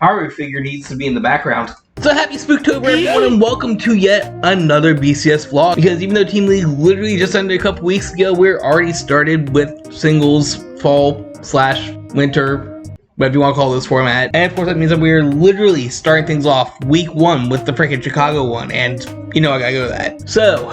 Haru figure needs to be in the background. So happy Spooktober everyone, and welcome to yet another BCS vlog. Because even though Team League literally just ended a couple weeks ago, we're already started with singles, fall/winter, whatever you want to call this format. And of course that means that we're literally starting things off week 1 with the freaking Chicago one, and you know I gotta go to that. So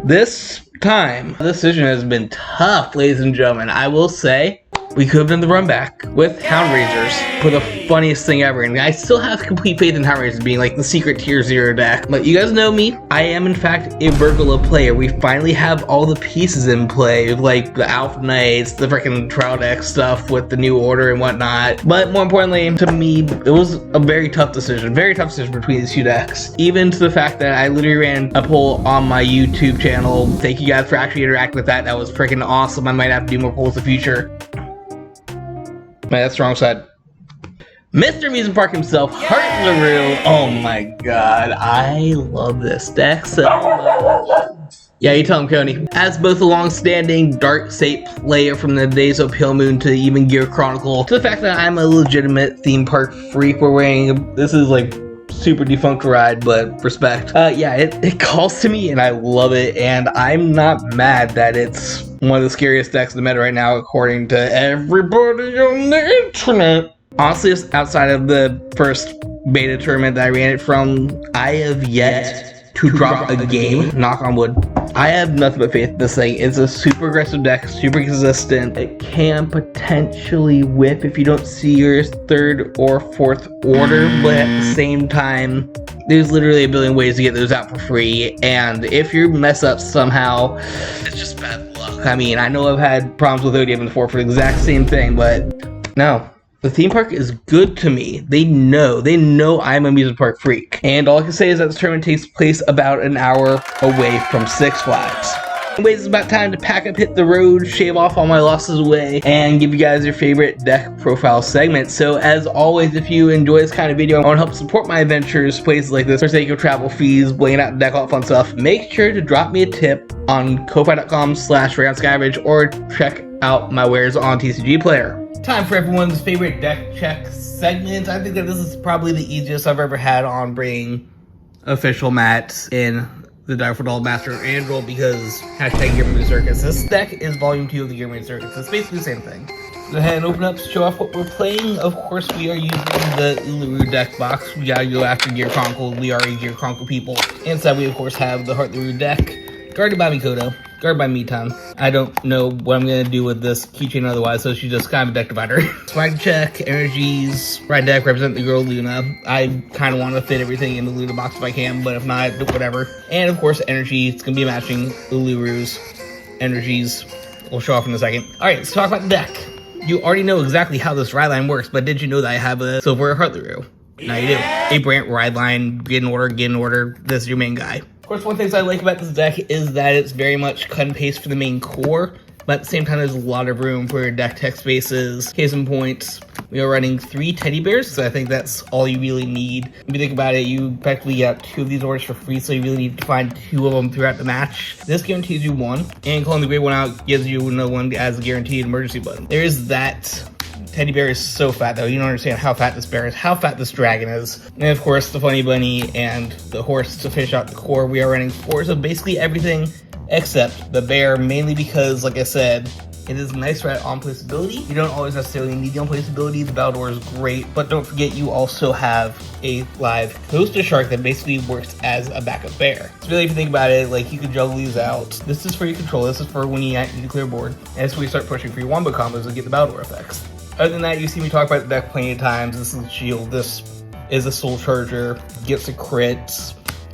this time, the decision has been tough, ladies and gentlemen. I will say, we could have done the run back with Hound Raisers for the funniest thing ever, and I still have complete faith in Hound Raisers being like the secret tier 0 deck. But you guys know me, I am in fact a Virgula player. We finally have all the pieces in play, like the Alpha Knights, the freaking trial deck stuff with the new order and whatnot. But more importantly, to me, it was a very tough decision between these two decks. Even to the fact that I literally ran a poll on my YouTube channel. Thank you guys for actually interacting with that. That was freaking awesome. I might have to do more polls in the future. That's the wrong side. Mr. Amusement Park himself, Heartluru. Oh my god, I love this deck so much. Yeah, you tell him, Coney. As both a long-standing Dark State player from the days of Pale Moon to even Gear Chronicle, to the fact that I'm a legitimate theme park freak, we're wearing, this is like super defunct ride, but respect. Yeah, it calls to me and I love it, and I'm not mad that it's one of the scariest decks in the meta right now, according to everybody on the internet. Honestly, outside of the first beta tournament that I ran it from, I have yet to drop a game, knock on wood. I have nothing but faith in this thing. It's a super aggressive deck, super consistent. It can potentially whip if you don't see your 3rd or 4th order, but at the same time, there's literally a billion ways to get those out for free, and if you mess up somehow, it's just bad luck. I mean, I know I've had problems with ODM before for the exact same thing, but no. The theme park is good to me. They know I'm a amusement park freak. And all I can say is that this tournament takes place about an hour away from Six Flags. Anyways, it's about time to pack up, hit the road, shave off all my losses away, and give you guys your favorite deck profile segment. So as always, if you enjoy this kind of video and want to help support my adventures, places like this, for sake of travel fees, blaying out the deck, all that fun stuff, make sure to drop me a tip on ko-fi.com/RayonSkyridge, or check out my wares on TCG Player. Time for everyone's favorite deck check segment. I think that this is probably the easiest I've ever had on bringing official mats in the Direful Doll Master Android, because hashtag Gearman Circus. This deck is volume 2 of the Gearman Circus. It's basically the same thing. Go ahead and open up to show off what we're playing. Of course, we are using the Heartluru deck box. We gotta go after Gear Chronicle. We are a Gear Chronicle people. Inside, we of course have the Heartluru deck, guarded by Mikoto, guarded by Mitan. I don't know what I'm gonna do with this keychain otherwise, so she's just kind of a deck divider. Swag check, energies, right deck, represent the girl Luna. I kind of want to fit everything in the Luna box if I can, but if not, whatever. And of course, energy. It's gonna be matching Heartluru's energies. We'll show off in a second. Alright, let's talk about the deck. You already know exactly how this ride line works, but did you know that I have a silver Heartluru? Now you do. A Brant ride line, get in order, this is your main guy. Of course, one thing I like about this deck is that it's very much cut and paste for the main core, but at the same time, there's a lot of room for deck tech spaces. Case in point, we are running 3 teddy bears, so I think that's all you really need. If you think about it, you effectively got 2 of these orders for free, so you really need to find 2 of them throughout the match. This guarantees you 1, and calling the great one out gives you another one as a guaranteed emergency button. There is that. Teddy bear is so fat though, you don't understand how fat this bear is, how fat this dragon is. And of course the funny bunny and the horse to finish out the core. We are running 4 of basically everything except the bear, mainly because, like I said, it is nice for on-place ability. You don't always necessarily need the on-place ability. The Baldor is great, but don't forget you also have a live Coaster Shark that basically works as a backup bear. So really, if you think about it, like, you can juggle these out. This is for your control, this is for when you need to clear board, and this is where you start pushing for your wombo combos and get the Baldor effects. Other than that, you see me talk about the deck plenty of times. This is the shield, this is a soul charger, gets a crit,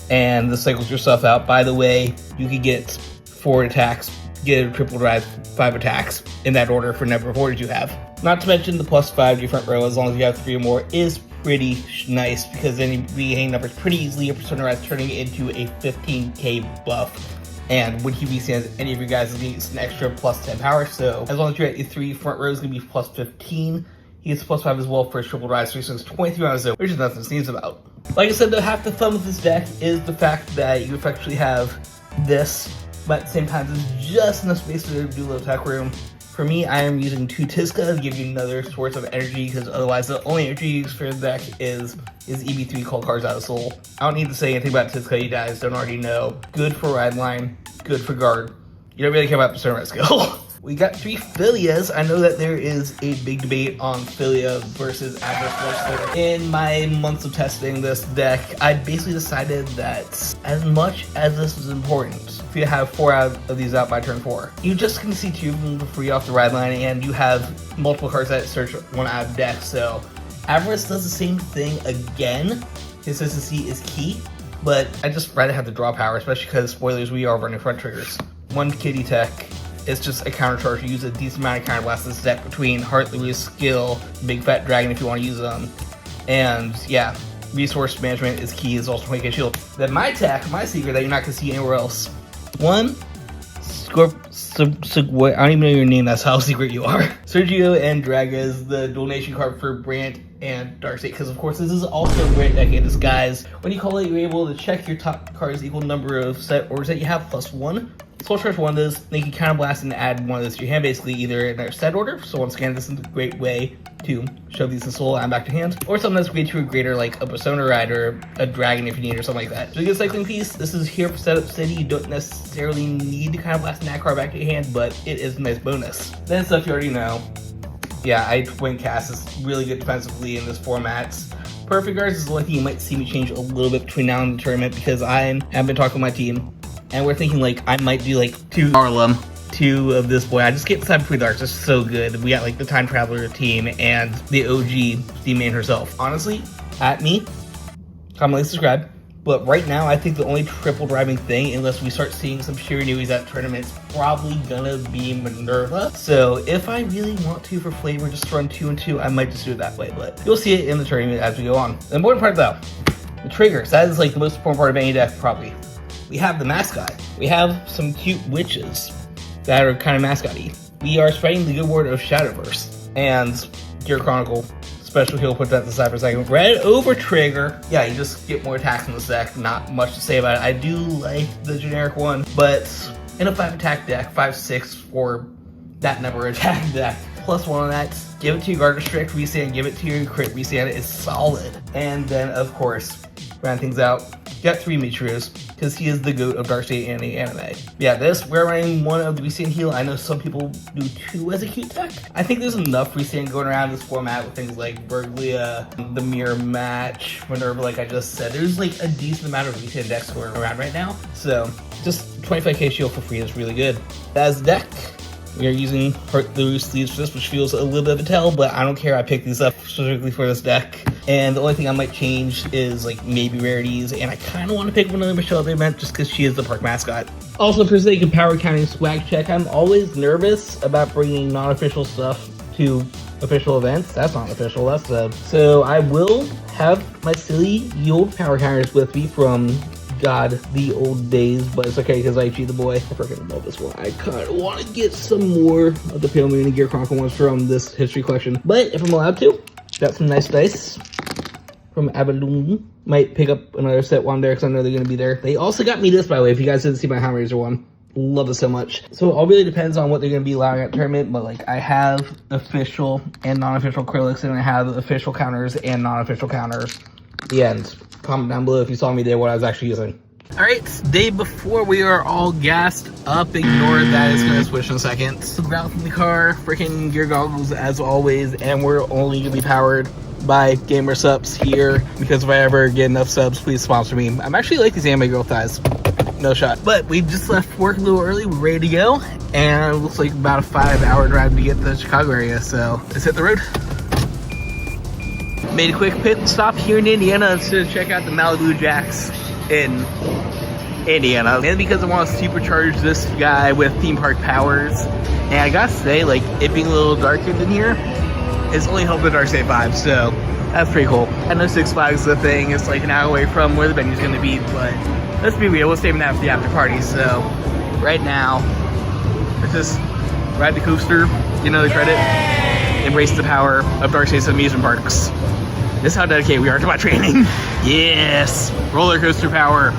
and this cycles your stuff out. By the way, you could get 4 attacks, get a triple drive, 5 attacks in that order for number of orders you have. Not to mention the +5 to your front row, as long as you have 3 or more, is pretty nice, because then you hang numbers pretty easily, a Persona Rise turning it into a 15k buff. And when he VCS any of you guys, it gets an extra +10 power, so as long as you're at your 3 front rows, it's gonna be +15. He gets +5 as well for his triple rise, so it's 23 rounds, which is nothing to sneeze about. Like I said, though, half the fun with this deck is the fact that you effectively have this, but at the same time, there's just enough space to do a little attack room For me, I am using 2 Tizca to give you another source of energy, because otherwise the only energy you use for the deck is EB3 called Cards Out of Soul. I don't need to say anything about Tizca, you guys don't already know. Good for ride line, good for guard. You don't really care about the tournament skill. We got 3 Philias. I know that there is a big debate on Philia versus Adverse Wrestler. In my months of testing this deck, I basically decided that as much as this is important, if you have 4 out of these out by turn 4, you just can see 2 of them for free off the ride line, and you have multiple cards that search 1 out of deck. So Avarice does the same thing again. Consistency is key, but I just rather have the draw power, especially because, spoilers, we are running front triggers. 1 kitty tech. It's just a counter charge. You use a decent amount of counter blast in this deck between Heartluru's skill, Big Fat Dragon if you want to use them, and yeah, resource management is key. Is also 20k shield. Then my tech, my secret that you're not gonna see anywhere else. 1, I don't even know your name. That's how secret you are. Sergio and Draga is the donation card for Brant and Darkseid, because of course this is also a great deck in disguise. When you call it, you're able to check your top cards equal number of set orders that you have +1. Soul Charge 1 of this, then you can counter blast and add 1 of this to your hand, basically either in their set order. So once again, this is a great way to shove these to soul and back to hand, or something that's way too greater, like a Persona Rider, a Dragon if you need, or something like that. So you get a cycling piece. This is here for setup city. You don't necessarily need to counter blast that card back to your hand, but it is a nice bonus. Then stuff you already know. Yeah, I Twin Cast is really good defensively in this format. Perfect Guards is the only thing you might see me change a little bit between now and the tournament, because I have been talking with my team, and we're thinking like I might do like 2 Harlem, 2 of this boy. I just get decided between the arcs. It's so good. We got like the Time Traveler team and the OG Steam main herself. Honestly, at me, comment, like, subscribe. But right now, I think the only triple driving thing, unless we start seeing some Shiryu at tournaments, probably gonna be Minerva. So if I really want to for flavor, just run 2 and 2, I might just do it that way. But you'll see it in the tournament as we go on. The important part though, the triggers. That is like the most important part of any deck, probably. We have the mascot. We have some cute witches that are kind of mascot-y. We are spreading the good word of Shadowverse. And Gear Chronicle, special heal, put that to the side for a second. Red over trigger. Yeah, you just get more attacks in this deck. Not much to say about it. I do like the generic one, but in a 5 attack deck, 5/6 for that number attack deck, +1 on that, give it to your Guard Restrict restand, give it to your Crit restand, it's solid. And then, of course, round things out, you got 3 Michirus, because he is the GOAT of Darkseid and the anime. Yeah, this, we're running 1 of the restand heal. I know some people do 2 as a cute tech. I think there's enough restand going around this format with things like Berglia, the Mirror Match, Minerva, like I just said. There's like a decent amount of restand decks going around right now. So, just 25k shield for free is really good. As deck, we are using Heartluru sleeves for this, which feels a little bit of a tell, but I don't care. I picked these up specifically for this deck. And the only thing I might change is like maybe rarities, and I kind of want to pick one of the Michelle they meant just because she is the park mascot. Also, for sake of power counting swag check, I'm always nervous about bringing non-official stuff to official events. That's not official, that's so I will have my silly old power counters with me from the old days, but it's okay because I cheat the boy. I freaking love this one. I kind of want to get some more of the Pale Moon and Gear Chronicle ones from this history collection, but if I'm allowed to, got some nice dice from Avalon. Might pick up another set while I'm there because I know they're going to be there. They also got me this, by the way, if you guys didn't see my Hellraiser one. Love it so much. So it all really depends on what they're going to be allowing at tournament, but like I have official and non-official acrylics, and I have official counters and non-official counters. The end. Comment down below if you saw me there what I was actually using. Alright, day before, we are all gassed up. Ignore that, it's gonna switch in a second. So ground from the car, freaking gear goggles as always, and we're only gonna be powered by gamer subs here, because if I ever get enough subs, please sponsor me. I'm actually like these anime girl thighs. No shot. But we just left work a little early, we're ready to go, and it looks like about a 5-hour drive to get to the Chicago area, so let's hit the road. Made a quick pit stop here in Indiana to check out the Malibu Jacks in Indiana. And because I want to supercharge this guy with theme park powers. And I gotta say, like, it being a little darker than here, it's only helped the Darkseid vibe, so that's pretty cool. I know Six Flags is a thing, it's like an hour away from where the venue's gonna be, but let's be real, we'll save that for the after party. So right now, let's just ride the coaster, you know the credit, embrace the power of Darkseid's amusement parks. This is how dedicated we are to my training. Yes! Roller coaster power,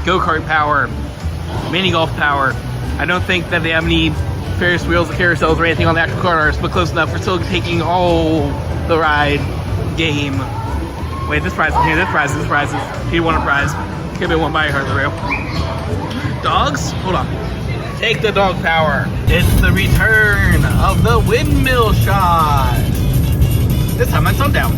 go-kart power, mini golf power. I don't think that they have any Ferris wheels, the carousels, or anything on the actual cars, but close enough. We're still taking all the ride game. Wait, this prize is here. This prize is. He won a prize. Could be won by Heartluru. Dogs? Hold on. Take the dog power. It's the return of the windmill shot. This time on Sundown.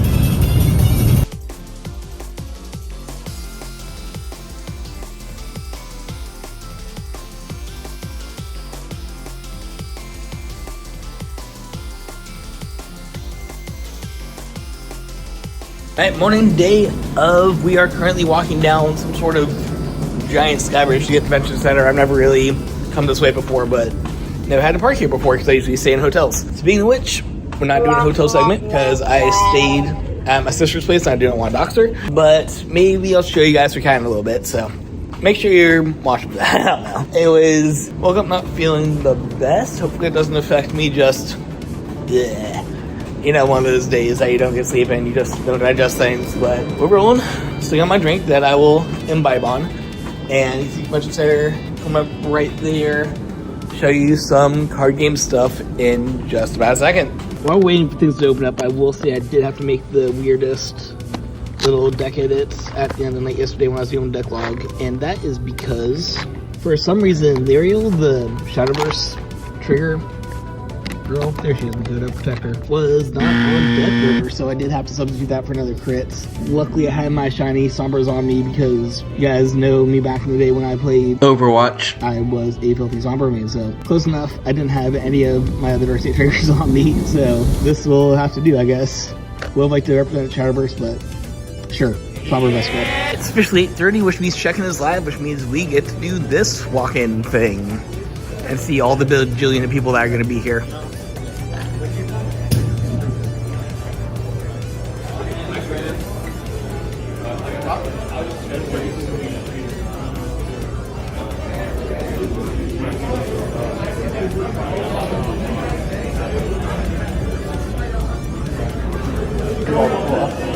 Alright, morning day of. We are currently walking down some sort of giant sky bridge to get to the convention center. I've never really come this way before, but never had to park here before because I usually stay in hotels. Speaking of which, we're not doing a hotel segment because I stayed at my sister's place and I didn't want to dox her. But maybe I'll show you guys for kind of a little bit, so make sure you're watching for that. I don't know. Anyways, woke up not feeling the best. Hopefully it doesn't affect me, just bleh. You know, one of those days that you don't get sleep and you just don't digest things. But we're rolling. Still got my drink that I will imbibe on. And you see a bunch of center come up right there. Show you some card game stuff in just about a second. While waiting for things to open up, I will say I did have to make the weirdest little deck edits at the end of the night yesterday when I was doing deck log. And that is because, for some reason, Ariel, the Shadowverse trigger girl, there she is, the protector, was not on deck order, so I did have to substitute that for another crit. Luckily I had my shiny Sombras on me because you guys know me back in the day when I played Overwatch. I was a filthy Sombra main, so close enough. I didn't have any of my other Dark State triggers on me, so this will have to do, I guess. Would like to represent Shadowverse, but sure, Sombra best friend. It's officially 8:30, which means checking is live, which means we get to do this walk-in thing and see all the bajillion of people that are going to be here.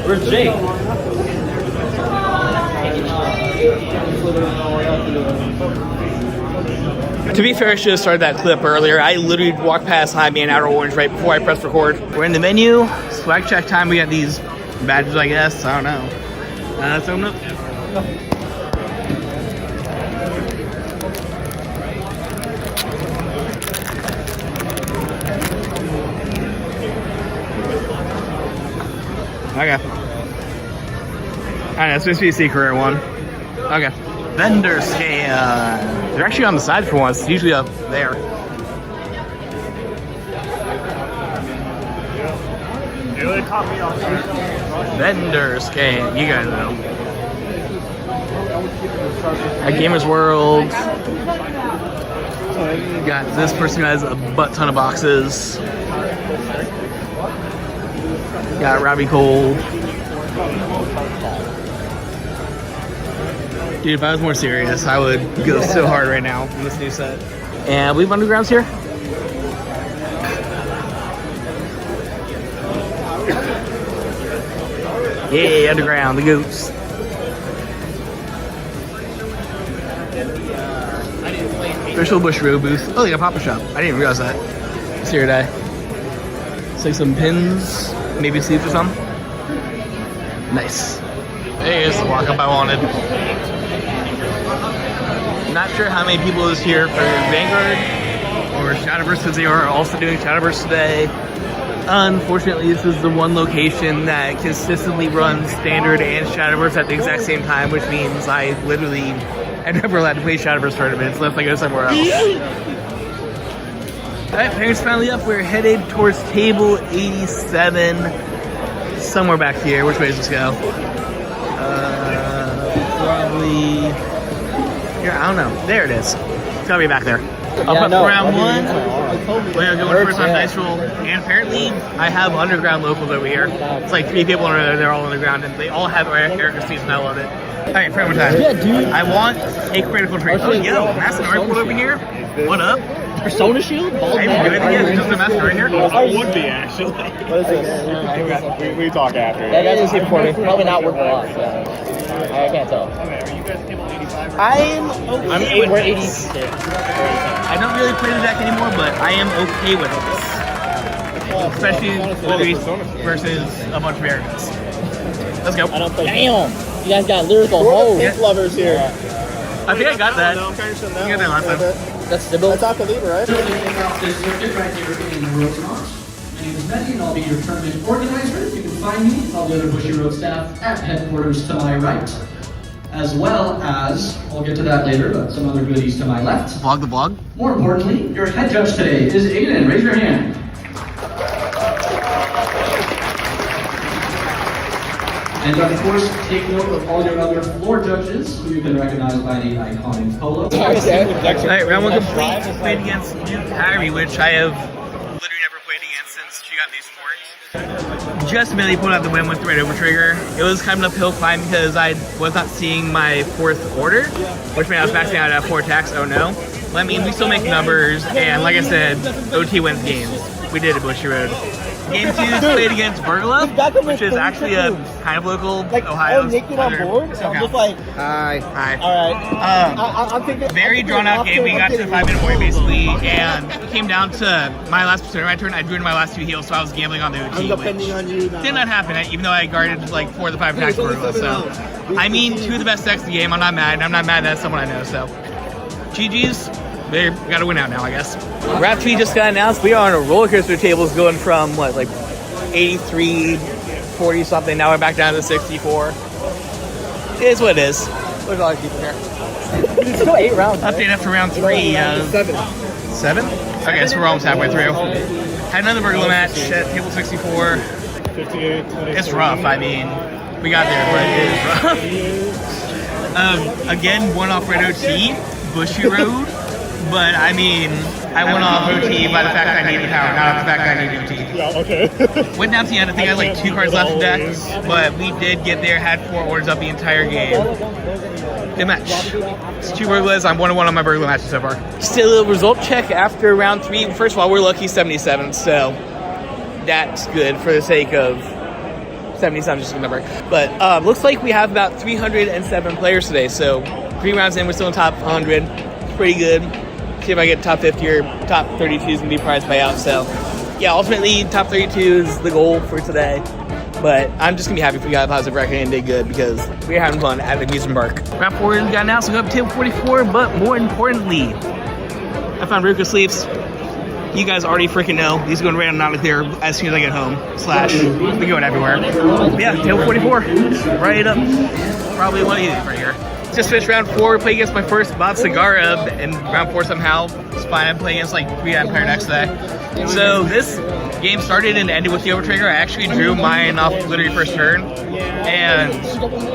Where's Jake? To be fair, I should have started that clip earlier. I literally walked past High Man Outer Orange right before I pressed record. We're in the menu. Swag check time. We got these badges, I guess. I don't know. Let's open up. Okay. Alright, it's supposed to be a secret one. Okay. Vendor scan. They're actually on the side for once. It's usually up there. Vendor scan. You guys know. At Gamers World. Got this person who has a butt ton of boxes. Got Robbie Cole. Dude, if I was more serious, I would go so hard right now in this new set. And I believe Underground's here. Yay, Underground, the goats. Official Bushiroad booth. Oh, they got a pop-up shop. I didn't even realize that. It's here today. It's like some pins, maybe sleeves or something. Nice. There's the walk-up I wanted. Not sure how many people is here for Vanguard or Shadowverse because they are also doing Shadowverse today. Unfortunately, this is the one location that consistently runs Standard and Shadowverse at the exact same time, which means I literally am never allowed to play Shadowverse tournaments unless I go somewhere else. Alright, parents finally up. We're headed towards table 87. Somewhere back here. Which way does this go? Probably here. I don't know. There it is. It's gotta be back there. Up at round one. We're going first on Dice Roll. And apparently, I have Underground locals over here. It's like 3 people over there. They're all underground, and they all have Eric Christie's, and I love it. Alright, for time. Yeah, dude. I want a critical trade. Oh, yo, that's an Oracle over here. What up? Persona Shield? Hey, just a master right here. I would be, actually. What is this? We talk after. That guy's just recording. Probably not worth a lot. So. I can't tell. Okay, are you guys table 85? I'm okay with We're this. 86. I don't really play the deck anymore, but I am okay with this. Especially Luis versus a bunch of arrogance. Let's go. Damn! You guys got lyrical hoes. Pink lovers here. I think I got that. No, kind of shut down. You got that last time. That's Sybil. That's Octaliba, right? This circuit right here in Rosemont. My name is Betty and I'll be your tournament organizer. You can find me and all the other Bushy Road staff at headquarters to my right. As well as, I'll get to that later, but some other goodies to my left. Vlog the vlog. More importantly, your head judge today is Aiden. Raise your hand. And of course, take note of all your other floor judges, who you can recognize by the iconic polo. Alright, round one complete. Played against New Kyrie, which I have literally never played against since she got these sports. Just barely pulled out the win with the right over trigger. It was kind of an uphill climb because I was not seeing my fourth order, which meant I was maxing out at 4 attacks. Oh no. Well, I mean, we still make numbers, and like I said, OT wins games. We did it, Bushy Road. Game 2 played against Burgla, which is actually a kind of local Ohio. Naked on board. So I'm just like, Hi. all right. I'm thinking. Very drawn out game. We got to the 5-minute point basically, and it came down to my last persona turn. I drew in my last 2 heals, so I was gambling on the OT, which did not happen, even though I guarded like 4 of the 5 attacks for Burgla. So, I mean, 2 of the best decks of the game. I'm not mad, and I'm not mad that that's someone I know. So, GG's. They got to win out now, I guess. Rap 3 just got announced. We are on a roller coaster tables going from what, like 83, 40 something. Now we're back down to 64. It is what it is. There's a lot of people here. It's still 8 rounds. Update after round 3. 7? Okay, so we're almost halfway through. Had another Burgla match at table 64. 58, 24. It's rough. I mean, we got there, but it is rough. Again, one off red OT, Bushy Road. But I mean, I went off OT by the fact that I needed the power, not the fact that I needed OT. Yeah, okay. Went down to the end, I think I had like 2 cards left in deck, but we did get there, had 4 orders up the entire game. Good match. It's 2 Burglas, I'm 1-1 on my Burgla matches so far. Still a result check after round 3. First of all, we're lucky 77, so that's good for the sake of 77, just a number. But looks like we have about 307 players today, so 3 rounds in, we're still in top 100. Pretty good. See if I get top 50 or top 32 is going to be prize payout. So, yeah, ultimately, top 32 is the goal for today. But I'm just going to be happy if we got a positive record and did good because we're having fun at the amusement park. Round 4 we got now, so we go up to table 44. But more importantly, I found Ruka sleeves. You guys already freaking know. He's going right on out of there as soon as I get home. / we going everywhere. But yeah, table 44. Right up. Probably one of these right here. Just finished round 4, played against my first Bob Sagara in round 4 somehow. It's fine, I'm playing against like 3 Empire decks today. So this game started and ended with the overtrigger. I actually drew mine off literally first turn. And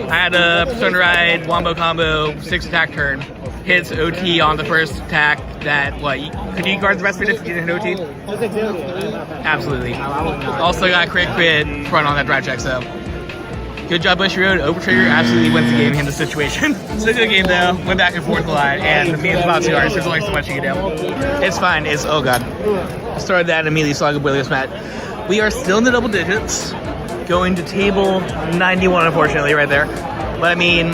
I had a Persona Ride, Wombo combo, 6 attack turn. Hits OT on the first attack that, what, could you guard the rest of it if you didn't hit OT? Absolutely. Also got a crit front on that drive check, so. Good job, Bushy Road. Overtrigger absolutely wins the game in this situation. Still good game though. Went back and forth a lot, and me and the bouncy artist, there's only so much you can do. It's fine. It's oh god. Started that and immediately saw a Williams match. We are still in the double digits, going to table 91, unfortunately, right there. But I mean,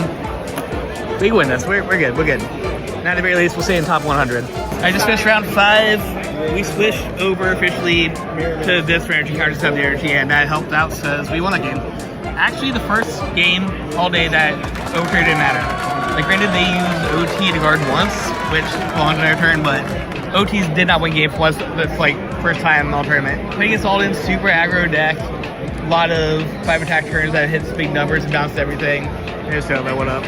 we can win this. We're good. We're good. At the very least, we'll stay in top 100. I just finished round 5. We switched over officially to this for energy counter instead of the energy, and that helped out because we won that game. Actually, the first game all day that overtrigger didn't matter. Like, granted, they used OT to guard once, which belonged to their turn, but OTs did not win game for us. That's like first time in all tournament. Playing against Alden, super aggro deck, a lot of 5 attack turns that hits big numbers and bounced everything. And just that went up.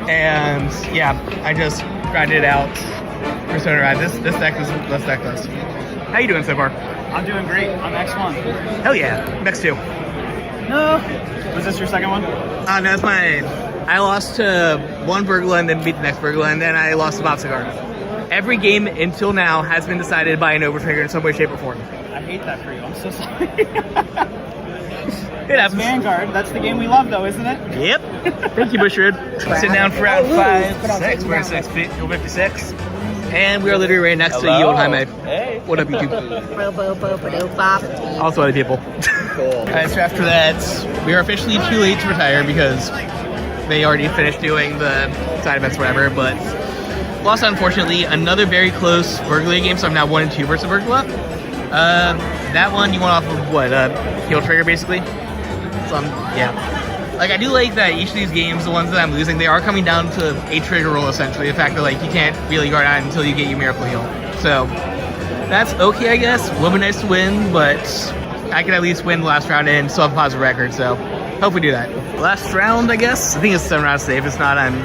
And yeah, I just grinded out Persona Ride. This deck is less deckless. How you doing so far? I'm doing great. I'm X1. Hell yeah, next 2. No. Was this your second one? No, it's mine. I lost to one Burgla and then beat the next Burgla, and then I lost to Bob Cigar. Every game until now has been decided by an overtrigger in some way, shape, or form. I hate that for you. I'm so sorry. It happens. Vanguard. That's the game we love, though, isn't it? Yep. Thank you, Bushwood. Sit down for round 5. 6. We're at 56. And we are literally right next to you and Jaime. Hey. What up, YouTube? Also other people. Cool. Alright, so after that, we are officially too late to retire because they already finished doing the side events or whatever, but lost, unfortunately. Another very close burglary game, so I'm now 1-2 versus Burglar. That one you went off of what, heel trigger basically? So yeah. Like, I do like that each of these games, the ones that I'm losing, they are coming down to a trigger roll, essentially. The fact that, like, you can't really guard out until you get your Miracle Heal. So, that's okay, I guess. Would be nice to win, but I could at least win the last round and still have a positive record, so hope we do that. Last round, I guess? I think it's 7 rounds safe. If not, I'm...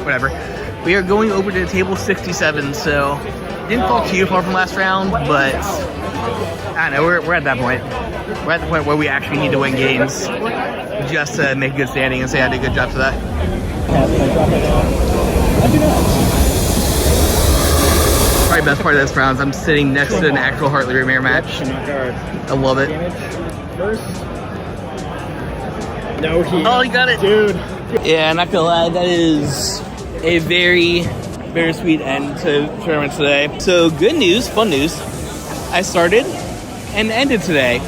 whatever. We are going over to table 67, so didn't fall too far from last round, but I don't know, we're at that point. We're at the point where we actually need to win games just to make good standing and say I did a good job for that. Probably best part of this round is I'm sitting next to an actual Heartluru mirror match. I love it. No heat. Oh, you got it, dude. Yeah, not gonna lie, that is a very bittersweet end to tournament today. So good news, fun news. I started and ended today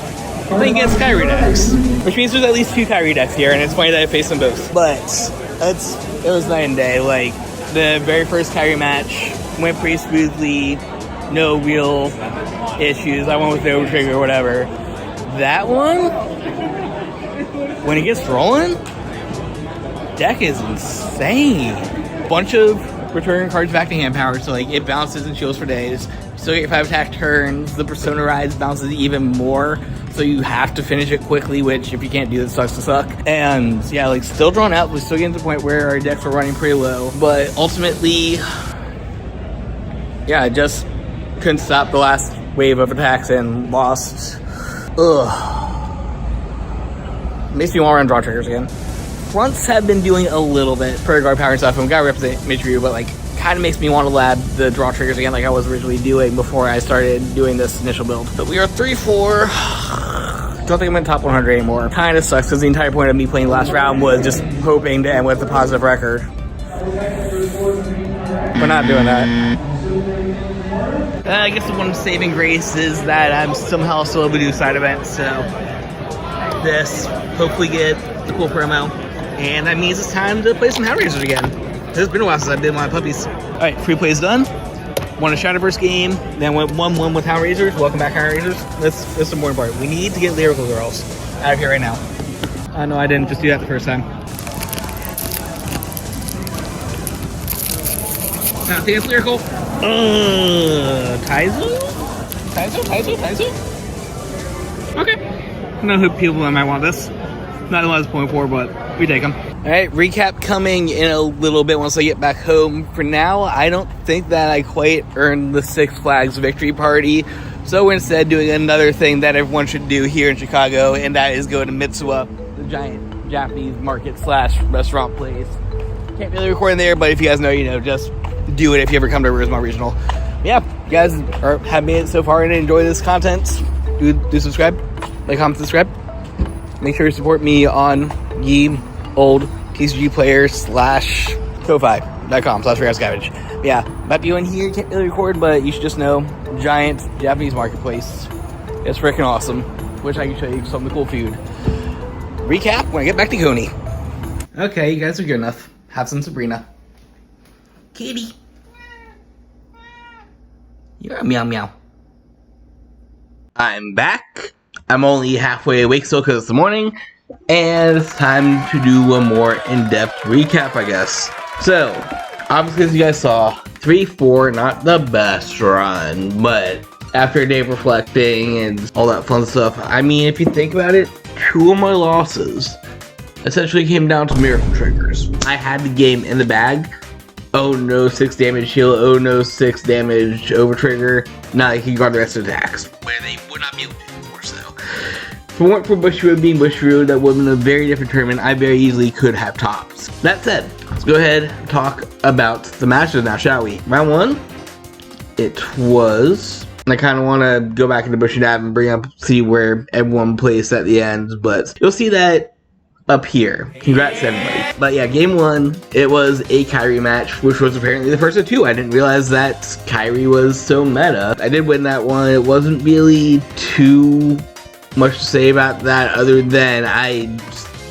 playing against Kyrie decks, which means there's at least 2 Kyrie decks here, and it's funny that I faced them both. But it was night and day. Like, the very first Kyrie match went pretty smoothly, no real issues. I went with the overtrigger or whatever. That one, when it gets rolling, deck is insane. Bunch of return cards back to hand power, so like it bounces and shields for days. You still get 5 attack turns. The Persona Rise bounces even more, so you have to finish it quickly, which if you can't do that, sucks to suck. And yeah, like still drawn out. We're still getting to the point where our decks are running pretty low, but ultimately, yeah, I just couldn't stop the last wave of attacks and lost. Ugh. Makes me want to run draw triggers again. Fronts have been doing a little bit for guard power and stuff, and we gotta represent Heartluru, but like kind of makes me want to lab the draw triggers again like I was originally doing before I started doing this initial build. But we are 3-4. Don't think I'm in top 100 anymore. Kind of sucks because the entire point of me playing last round was just hoping to end with a positive record. We're not doing that. I guess the one saving grace is that I'm somehow still able to do side events, so this hopefully get the cool promo. And that means it's time to play some Hellraisers again. It's been a while since I've been with my puppies. Alright, free play's done. Won a Shadowverse game, then went 1-1 with Hellraisers. Welcome back, Hellraisers. That's the important part. We need to get Lyrical Girls out of here right now. I know I didn't just do that the first time. I think it's Lyrical. Taizu? Okay. I know who people that might want this. Not a lot of point for, but we take them. Alright, recap coming in a little bit once I get back home. For now, I don't think that I quite earned the Six Flags victory party. So we're instead doing another thing that everyone should do here in Chicago, and that is go to Mitsuwa, the giant Japanese market / restaurant place. Can't really record in there, but if you guys know, you know, just do it if you ever come to Rosemont Regional. Yeah, you guys have made it so far and enjoy this content. Do subscribe, like, comment, subscribe. Make sure you support me on old TCG player / Ko-Fi.com/FreeHouseGarbage. Yeah, about to go in here, can't really record, but you should just know, giant Japanese marketplace. It's freaking awesome. Wish I could show you some of the cool food. Recap when I get back to Coney. Okay, you guys are good enough. Have some Sabrina. Kitty. You're a meow meow. I'm back. I'm only halfway awake still because it's the morning, and it's time to do a more in-depth recap, I guess. So, obviously as you guys saw, 3-4, not the best run, but after a day of reflecting and all that fun stuff, I mean, if you think about it, 2 of my losses essentially came down to miracle triggers. I had the game in the bag. Oh no, 6 damage heal, oh no, 6 damage over trigger. Now I can guard the rest of the attacks, where they would not be able to. If it weren't for Bushiroad being Bushiroad, that would have been a very different tournament. I very easily could have topped. That said, let's go ahead and talk about the matches now, shall we? Round 1, it was... I kind of want to go back into Bushiroad and bring up, see where everyone placed at the end, but you'll see that up here. Congrats to everybody. But yeah, game 1, it was a Kyrie match, which was apparently the first of 2. I didn't realize that Kyrie was so meta. I did win that one. It wasn't really too much to say about that other than I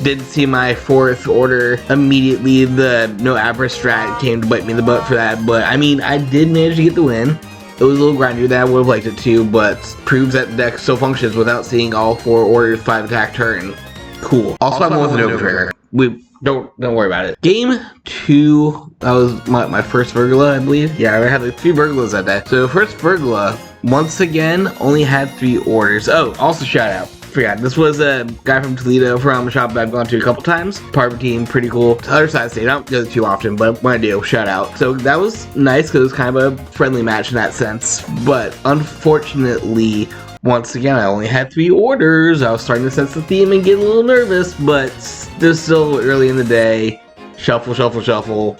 didn't see my 4th order immediately. The no average strat came to bite me in the butt for that, but I mean, I did manage to get the win. It was a little grindier than I would have liked it to, but proves that the deck still functions without seeing all 4 orders 5 attack turn. Cool. Also, I'm with an over trigger. We don't worry about it. Game 2, that was my first Vergula, I believe. Yeah, I had like 3 Vergulas that day. So first Vergula, once again, only had 3 orders. Oh, also shout out. Forgot, this was a guy from Toledo from a shop that I've gone to a couple times. Part of a team, pretty cool. Other side of the state, I don't go too often, but when I do, shout out. So that was nice because it was kind of a friendly match in that sense. But unfortunately, once again, I only had 3 orders. I was starting to sense the theme and get a little nervous, but there's still early in the day. Shuffle, shuffle, shuffle.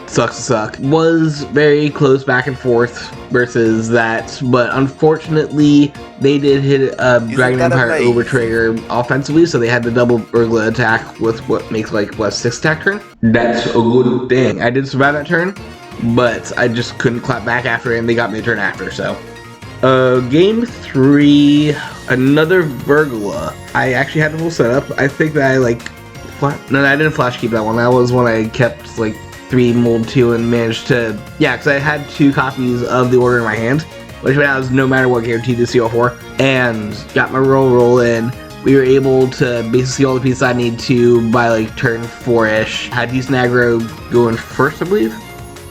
Sucks to suck. Was very close back and forth versus that, but unfortunately, they did hit a Dragon Empire over trigger offensively, so they had the double Urgla attack with what makes like, what, 6 attack turn? That's a good thing. I did survive that turn, but I just couldn't clap back after it, and they got me a turn after, so. Game 3, another Vergula. I actually had the full setup. I think that I I didn't flash keep that one. That was when I kept like 3 mold 2 and managed to, yeah, because I had 2 copies of the order in my hand, which I was no matter what guaranteed to seal for, and got my roll in. We were able to basically see all the pieces I need to by like turn 4-ish. Had decent aggro going first, I believe.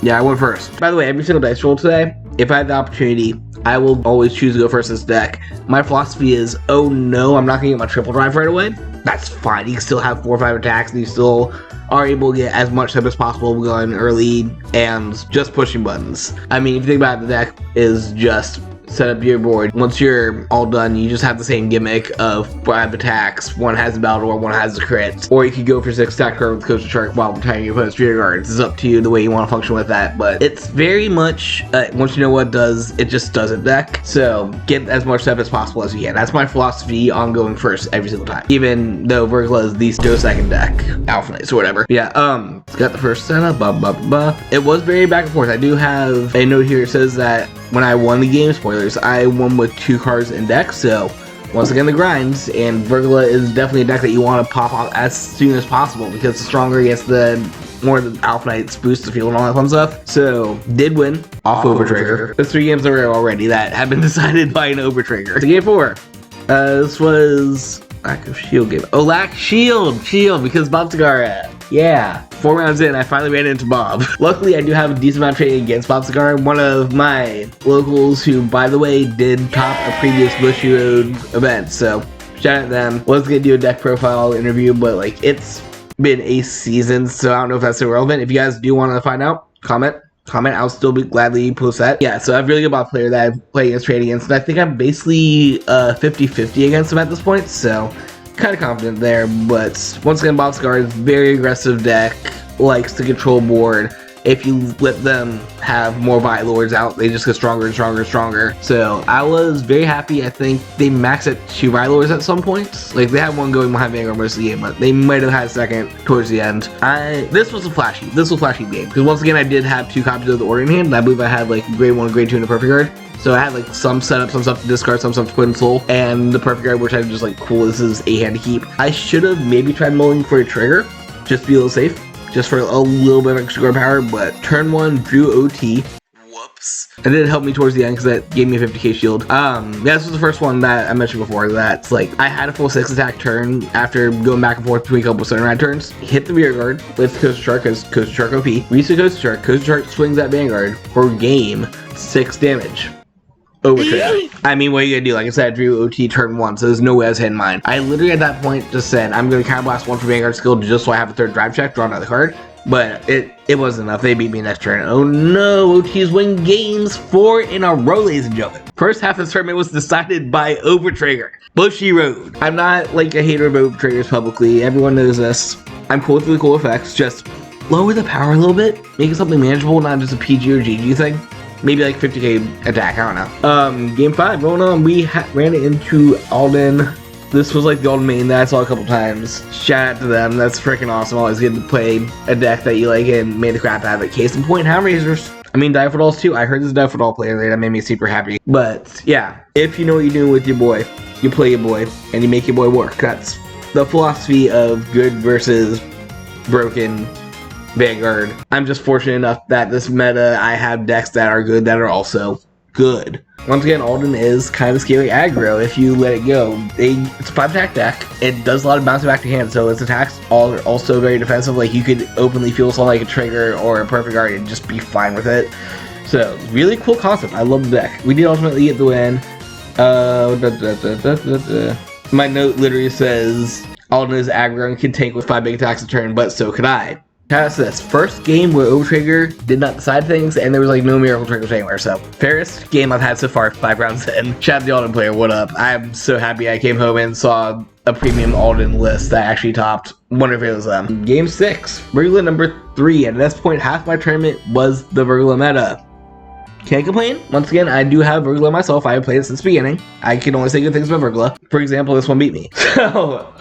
Yeah, I went first. By the way, every single dice roll today, if I had the opportunity, I will always choose to go first this deck. My philosophy is, oh no, I'm not gonna get my triple drive right away. That's fine. You can still have 4 or 5 attacks and you still are able to get as much stuff as possible going early and just pushing buttons. I mean, if you think about it, the deck is just set up your board. Once you're all done, you just have the same gimmick of 5 attacks. 1 has a battle or 1 has a crit. Or you could go for 6 attack card with Coast Shark while retiring your opponent's rear guards. It's up to you the way you want to function with that, but it's very much, once you know what it does, it just does it deck. So get as much stuff as possible as you can. That's my philosophy on going first every single time. Even though Vergla is the second deck, Alpha Knights or whatever. Yeah, got the first setup, It was very back and forth. I do have a note here that says that when I won the game, spoilers, I won with 2 cards in deck, so once again the grinds, and Vergula is definitely a deck that you want to pop off as soon as possible because the stronger gets the more the Alpha Knights boost the field and all that fun stuff. So, did win off over trigger. There's 3 games over already that have been decided by an over trigger. So game 4. This was lack of shield game. Oh, lack shield because Bob Segarra. Yeah, 4 rounds in, I finally ran into Bob. Luckily, I do have a decent amount of training against Bob Segarra, one of my locals who, by the way, did top a previous Bushy Road event. So, shout out to them. Was gonna do a deck profile interview, but like it's been a season, so I don't know if that's so relevant. If you guys do want to find out, comment. I'll still be gladly post that. Yeah, so I have a really good Bob player that I've played against, trade against, and I think I'm basically 50-50 against him at this point, so kind of confident there. But once again, Bob Segarra is very aggressive deck, likes to control board. If you let them have more Vite Lords out, they just get stronger and stronger and stronger. So I was very happy. I think they maxed at 2 Vite Lords at some point. Like they had 1 going behind Vanguard most of the game, but they might have had a second towards the end. This was a flashy game because once again I did have 2 copies of the order in hand, and I believe I had like grade 1 and grade 2 in the perfect guard. So I had like some setup, some stuff to discard, some stuff to put in soul, and the perfect guard, which I'm just like, cool, this is a hand to keep. I should have maybe tried mulling for a trigger, just to be a little safe, just for a little bit of extra guard power, but turn 1 drew OT. Whoops. It did help me towards the end because that gave me a 50k shield. Yeah, this was the first one that I mentioned before that's like, I had a full 6 attack turn after going back and forth between a couple of sunrise turns. Hit the rear guard with Coast Shark because Coast Shark OP. Reset Coast Shark swings at Vanguard for game 6 damage. Over trigger. I mean, what are you gonna do? Like I said, I drew OT turn 1, so there's no way I was hitting mine. I literally at that point just said, I'm gonna counter blast 1 for Vanguard skill just so I have a 3rd drive check, draw another card. But it wasn't enough. They beat me next turn. Oh no, OTs win games 4 in a row, ladies and gentlemen. First half of the tournament was decided by over trigger. Bushy Road. I'm not like a hater of over triggers publicly. Everyone knows this. I'm cool with the cool effects. Just lower the power a little bit. Make it something manageable, not just a PG or GG thing. Maybe like 50k attack, I don't know. Game 5, rolling on, we ran into Alden This was like the old main that I saw a couple times. Shout out to them. That's freaking awesome. Always good to play a deck that you like and made the crap out of it. Case in point, Ham Razors. I mean, Die for Dolls too. I heard this Die for Doll player there. That made me super happy. But yeah, if you know what you're doing with your boy, you play your boy, and you make your boy work. That's the philosophy of good versus broken Vanguard. I'm just fortunate enough that this meta, I have decks that are good that are also good. Once again, Alden is kind of scary aggro if you let it go. It's a 5 attack deck. It does a lot of bouncing back to hand, so its attacks are also very defensive. Like, you could openly feel something like a trigger or a perfect guard and just be fine with it. So, really cool concept. I love the deck. We did ultimately get the win. My note literally says, Alden is aggro and can tank with 5 big attacks a turn, but so could I. Shout out to this first game where Overtrigger did not decide things, and there was like no miracle triggers anywhere. So, fairest game I've had so far, 5 rounds in. Shout out to the Alden player, what up? I'm so happy I came home and saw a premium Alden list that actually topped. Wonder if it was them. Game 6, Virgula number 3, and at this point, half my tournament was the Virgula meta. Can't complain. Once again, I do have Virgula myself. I have played it since the beginning. I can only say good things about Virgula. For example, this one beat me. So,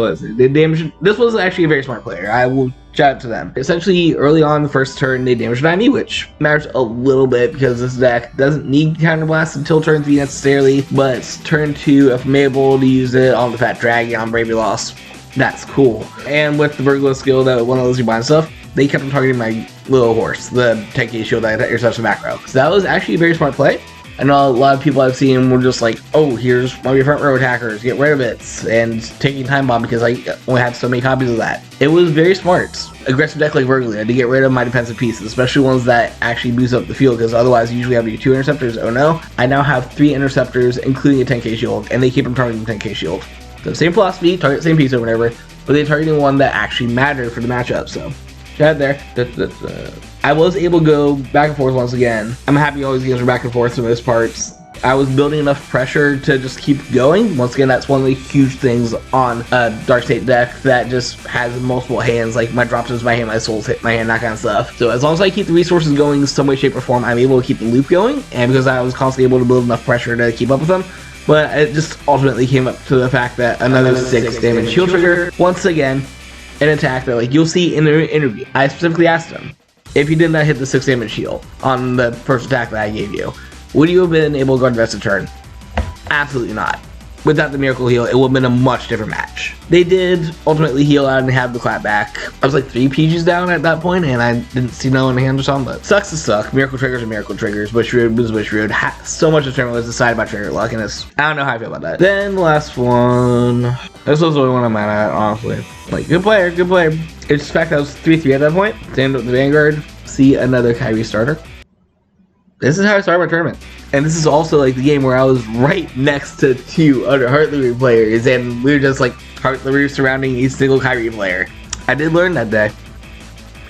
what is it? They damaged. This was actually a very smart player. I will shout out to them. Essentially, early on the first turn, they damaged me, which matters a little bit because this deck doesn't need Counterblast until turn 3 necessarily. But turn 2, if I'm able to use it on the Fat Dragon on Bravely Lost, that's cool. And with the Virgula skill that one of those you buy stuff, they kept on targeting my little horse, the 10k shield that intercepts the macro. So that was actually a very smart play. I know a lot of people I've seen were just like, oh, here's one of your front row attackers, get rid of it, and taking Time Bomb because I only have so many copies of that. It was very smart. Aggressive deck like Virgula to get rid of my defensive pieces, especially ones that actually boost up the field, because otherwise you usually have to do 2 interceptors. Oh no, I now have 3 interceptors, including a 10k shield, and they keep them targeting 10k shield. So same philosophy, target the same piece or whatever, but they're targeting one that actually mattered for the matchup, so. Shout out there. I was able to go back and forth once again. I'm happy all these games are back and forth for most parts. I was building enough pressure to just keep going. Once again, that's one of the huge things on a Dark State deck that just has multiple hands, like my drops is my hand, my souls hit my hand, that kind of stuff. So as long as I keep the resources going in some way, shape, or form, I'm able to keep the loop going, and because I was constantly able to build enough pressure to keep up with them. But it just ultimately came up to the fact that another 6 damage shield trigger, once again, an attack that, like, you'll see in the interview. I specifically asked him, if you did not hit the 6 damage shield on the first attack that I gave you, would you have been able to guard the rest of the turn? Absolutely not. Without the miracle heal, it would have been a much different match. They did ultimately heal out and have the clap back. I was like 3 PGs down at that point, and I didn't see no one in hand or something, but sucks to suck. Miracle triggers are miracle triggers. Bush Road was Bush Road. So much of the tournament was decided by trigger luck, and I don't know how I feel about that. Then the last one. This was the only one I'm mad at, honestly. Like, good player, good player. It's the fact that I was 3-3 at that point. Stand up the Vanguard, see another Kyrie starter. This is how I started my tournament. And this is also like the game where I was right next to 2 other Heartluru players, and we were just like Heartluru surrounding each single Kyrie player. I did learn that day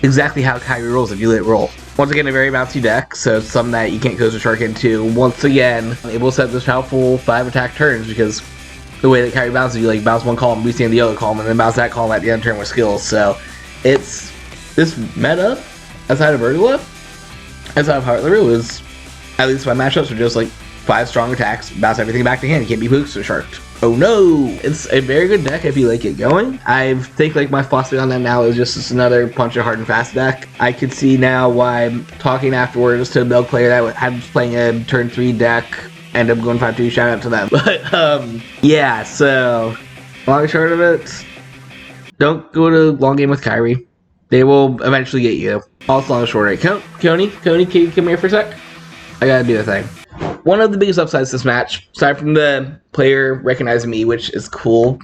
exactly how Kyrie rolls if you let it roll. Once again, a very bouncy deck, so it's something that you can't Coaster Shark into. Once again, I'm able to set this powerful 5 attack turns because the way that Kyrie bounces, you like bounce one column, we stand the other column, and then bounce that column at the end turn with skills. So it's this meta outside of Virgula, outside of Heartluru, is at least my matchups are just like 5 strong attacks, bounce everything back to hand. You can't be Coaster Sharked. Oh no! It's a very good deck if you like it going. I think like my philosophy on that now is just another punch it hard and fast deck. I could see now why I'm talking afterwards to a Milk player that had playing a turn 3 deck, end up going 5-2, shout out to them. But yeah, so long and short of it, don't go to long game with Kyrie. They will eventually get you. Also long and short of it. Coney, can you come here for a sec? I gotta do the thing. One of the biggest upsides to this match, aside from the player recognizing me, which is cool,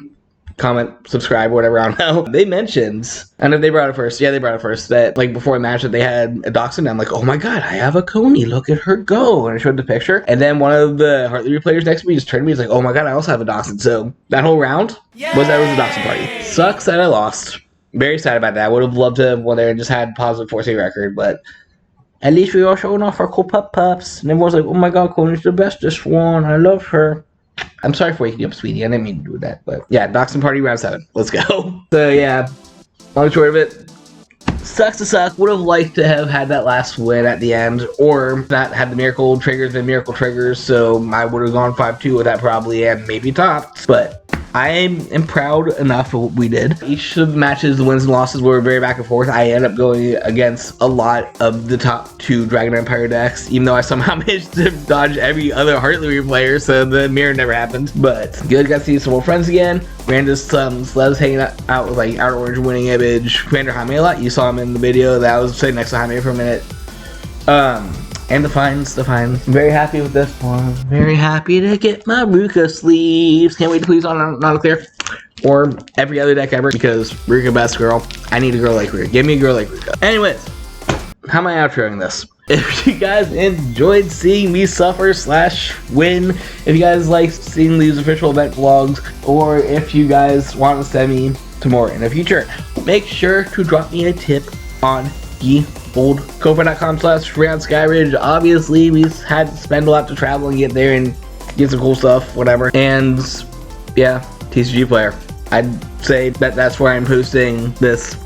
comment, subscribe, whatever, I don't know. They mentioned, I don't know if they brought it first, yeah, they brought it first, that like before a match that they had a Dachshund, I'm like, oh my god, I have a Coney, look at her go, and I showed the picture, and then one of the Heartluru players next to me just turned to me, he's like, oh my god, I also have a Dachshund, so that whole round was a Dachshund party. Sucks that I lost. Very sad about that. I would have loved to have won there and just had positive 4-save record, but at least we all showing off our cool pups. And everyone's like, oh my god, Coney's the bestest one. I love her. I'm sorry for waking you up, sweetie. I didn't mean to do that. But yeah, Dachshund Party round 7. Let's go. So yeah, long and short of it, sucks to suck. Would have liked to have had that last win at the end, or not had the miracle triggers and miracle triggers, so I would have gone 5-2 with that probably, and maybe topped. But I am proud enough of what we did. Each of the matches, the wins and losses were very back and forth. I ended up going against a lot of the top 2 Dragon Empire decks, even though I somehow managed to dodge every other Heartluru player, so the mirror never happened. But good, got to see some more friends again. Ran into some celebs hanging out with like Outer Orange winning image. Commander Jaime a lot. You saw him in the video that I was sitting next to Jaime for a minute. And the fines. Very happy with this one. Very happy to get my Ruka sleeves. Can't wait to please on not clear. Or every other deck ever, because Ruka best girl. I need a girl like Ruka. Give me a girl like Ruka. Anyways, how am I outroing this? If you guys enjoyed seeing me suffer / win, if you guys like seeing these official event vlogs, or if you guys want to send me to more in the future, make sure to drop me a tip on the old Ko-fi.com/FreeOnSkyridge. Obviously, we had to spend a lot to travel and get there and get some cool stuff, whatever. And yeah, TCG player. I'd say that that's where I'm posting this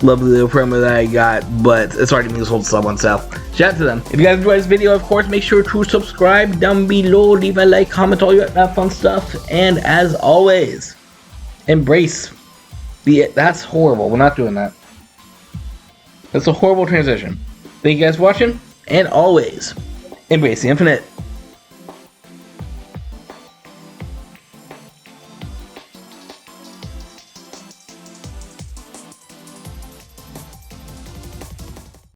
lovely little promo that I got, but it's already being sold to someone, so shout out to them. If you guys enjoyed this video, of course, make sure to subscribe down below, leave a like, comment, all that fun stuff, and as always, embrace the... That's horrible. We're not doing that. That's a horrible transition. Thank you guys for watching, and always, embrace the infinite.